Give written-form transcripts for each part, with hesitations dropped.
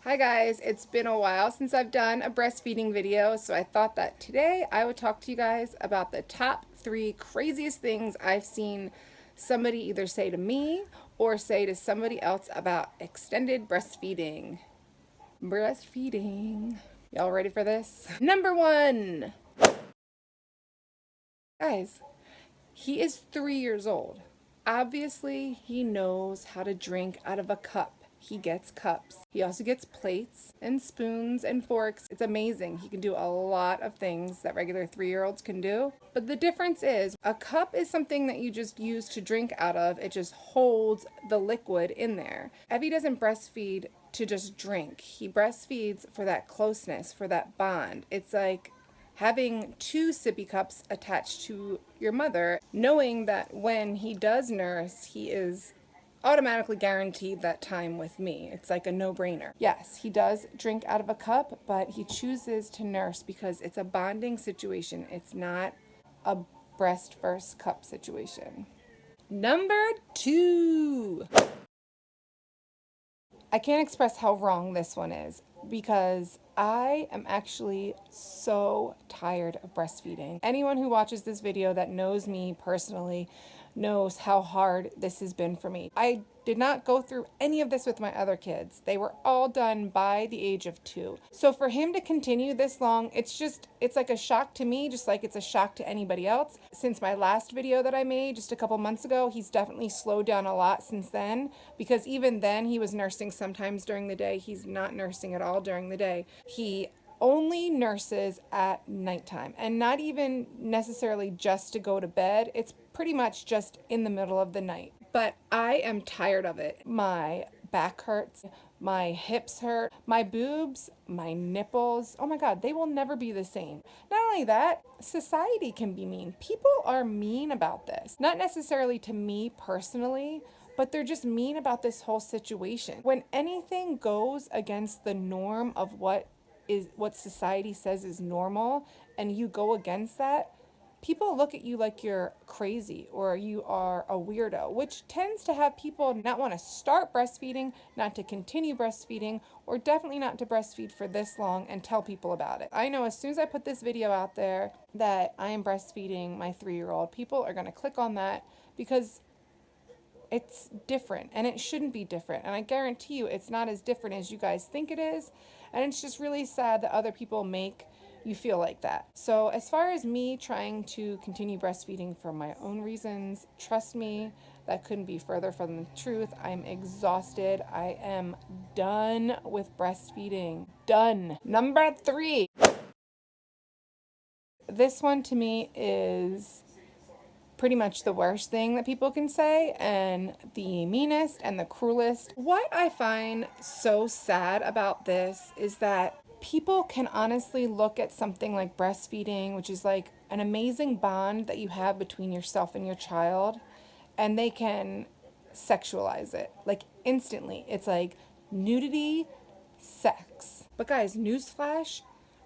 Hi guys, it's been a while since I've done a breastfeeding video, so I thought that today I would talk to you guys about the top 3 craziest things I've seen somebody either say to me or say to somebody else about extended breastfeeding. Breastfeeding. Y'all ready for this? Number 1. Guys, he is 3 years old. Obviously, he knows how to drink out of a cup. He gets cups. He also gets plates and spoons and forks. It's amazing. He can do a lot of things that regular 3-year-olds can do. But the difference is a cup is something that you just use to drink out of. It just holds the liquid in there. Evie doesn't breastfeed to just drink. He breastfeeds for that closeness, for that bond. It's like having 2 sippy cups attached to your mother, knowing that when he does nurse, he is automatically guaranteed that time with me. It's like a no-brainer. Yes, he does drink out of a cup, but he chooses to nurse because it's a bonding situation. It's not a breast first cup situation. Number 2. I can't express how wrong this one is because I am actually so tired of breastfeeding. Anyone who watches this video that knows me personally knows how hard this has been for me. I did not go through any of this with my other kids. They were all done by the age of 2. So for him to continue this long, it's like a shock to me, just like it's a shock to anybody else. Since my last video that I made just a couple months ago, he's definitely slowed down a lot since then, because even then he was nursing sometimes during the day. He's not nursing at all during the day. He only nurses at nighttime, and not even necessarily just to go to bed. It's pretty much just in the middle of the night. But I am tired of it. My back hurts, my hips hurt, my boobs, my nipples. Oh my God, they will never be the same. Not only that, society can be mean. People are mean about this. Not necessarily to me personally, but they're just mean about this whole situation. When anything goes against the norm of what society says is normal, and you go against that, people look at you like you're crazy or you are a weirdo, which tends to have people not want to start breastfeeding, not to continue breastfeeding, or definitely not to breastfeed for this long and tell people about it. I know as soon as I put this video out there that I am breastfeeding my 3-year-old, people are going to click on that because it's different, and it shouldn't be different. And I guarantee you it's not as different as you guys think it is. And it's just really sad that other people make you feel like that. So as far as me trying to continue breastfeeding for my own reasons, trust me, that couldn't be further from the truth. I'm exhausted. I am done with breastfeeding. Done. Number 3. This one to me is pretty much the worst thing that people can say, and the meanest and the cruelest. What I find so sad about this is that people can honestly look at something like breastfeeding, which is like an amazing bond that you have between yourself and your child, and they can sexualize it like instantly. It's like nudity, sex. But guys, newsflash,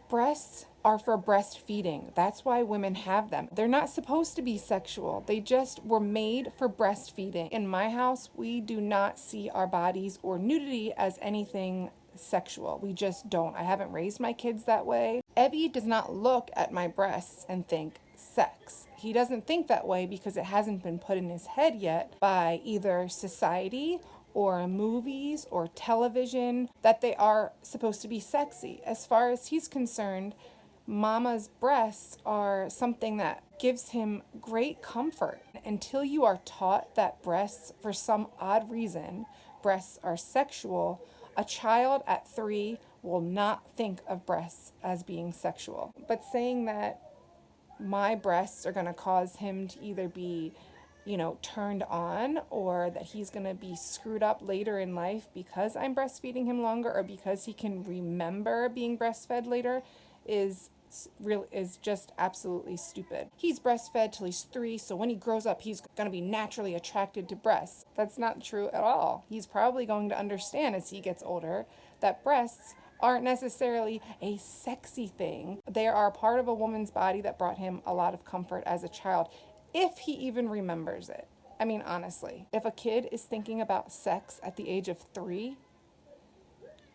breasts are for breastfeeding. That's why women have them. They're not supposed to be sexual. They just were made for breastfeeding. In my house, we do not see our bodies or nudity as anything sexual. We just don't. I haven't raised my kids that way. Evie does not look at my breasts and think sex. He doesn't think that way because it hasn't been put in his head yet by either society or movies or television that they are supposed to be sexy. As far as he's concerned, mama's breasts are something that gives him great comfort. Until you are taught that breasts, for some odd reason, breasts are sexual, a child at 3 will not think of breasts as being sexual. But saying that my breasts are going to cause him to either be, turned on, or that he's going to be screwed up later in life because I'm breastfeeding him longer, or because he can remember being breastfed later, is just absolutely stupid. He's breastfed till he's 3, so when he grows up, he's going to be naturally attracted to breasts. That's not true at all. He's probably going to understand as he gets older that breasts aren't necessarily a sexy thing. They are a part of a woman's body that brought him a lot of comfort as a child, if he even remembers it. I mean, honestly, if a kid is thinking about sex at the age of 3,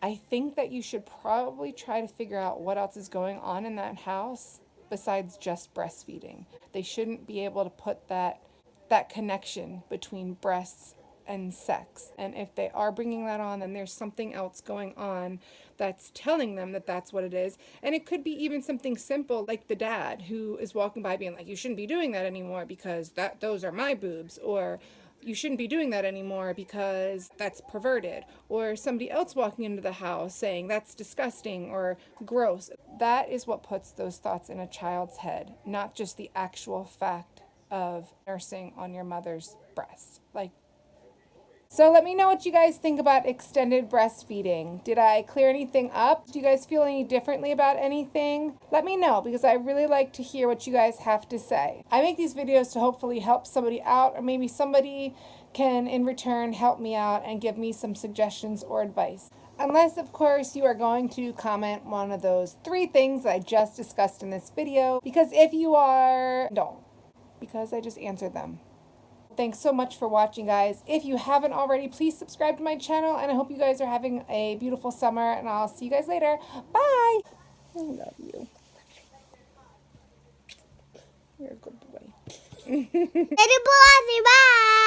I think that you should probably try to figure out what else is going on in that house besides just breastfeeding. They shouldn't be able to put that connection between breasts and sex. And if they are bringing that on, then there's something else going on that's telling them that that's what it is. And it could be even something simple like the dad who is walking by being like, you shouldn't be doing that anymore because those are my boobs, or you shouldn't be doing that anymore because that's perverted, or somebody else walking into the house saying that's disgusting or gross. That is what puts those thoughts in a child's head, not just the actual fact of nursing on your mother's breast. Like, so let me know what you guys think about extended breastfeeding. Did I clear anything up? Do you guys feel any differently about anything? Let me know because I really like to hear what you guys have to say. I make these videos to hopefully help somebody out, or maybe somebody can in return help me out and give me some suggestions or advice. Unless, of course, you are going to comment one of those 3 things I just discussed in this video, because if you are, don't, because I just answered them. Thanks so much for watching, guys. If you haven't already, please subscribe to my channel, and I hope you guys are having a beautiful summer, and I'll see you guys later. Bye! I love you. You're a good boy. Bye.